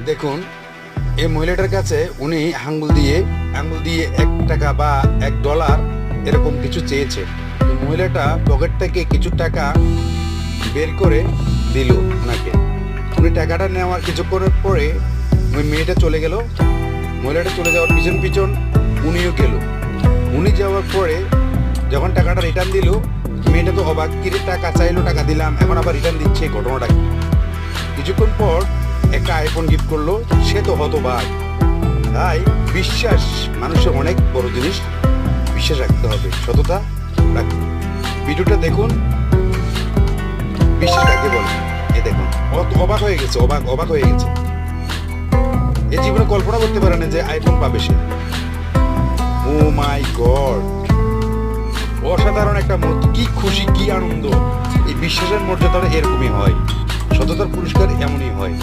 দেখুন, এই মহিলাটার কাছে উনি আঙ্গুল দিয়ে 1 টাকা বা $1 এরকম কিছু চেয়েছে। তো মহিলাটা পকেট থেকে কিছু টাকা বের করে দিল ওনাকে। উনি টাকাটা নেওয়ার কিছুক্ষণের পরে ওই মেয়েটা চলে গেল। মহিলাটা চলে যাওয়ার পিছন পিছন উনিও গেল। উনি যাওয়ার পরে যখন টাকাটা রিটার্ন দিল, মেয়েটা তো অবাক, কিরে টাকা চাইলো, টাকা দিলাম, এখন আবার রিটার্ন দিচ্ছে, ঘটনাটা কি? কিছুক্ষণ পর একটা আইফোন গিফট করলো, সে তো হতবাক। তাই বিশ্বাস মানুষের অনেক বড় জিনিস, বিশ্বাস রাখতে হবে, সততা রাখতে। ভিডিওটা দেখুন, বিশ্বাস কাকে বলে। এ দেখুন, অবাক হয়ে গেছে, অবাক হয়ে গেছে। এই জীবনে কল্পনা করতে পারে না যে আইফোন পাবে সে। ও মাই গড, অসাধারণ একটা মুহূর্ত, কি খুশি, কি আনন্দ। এই বিশ্বাসের মর্যাদা এরকমই হয়, সততার পুরস্কার এমনই হয়।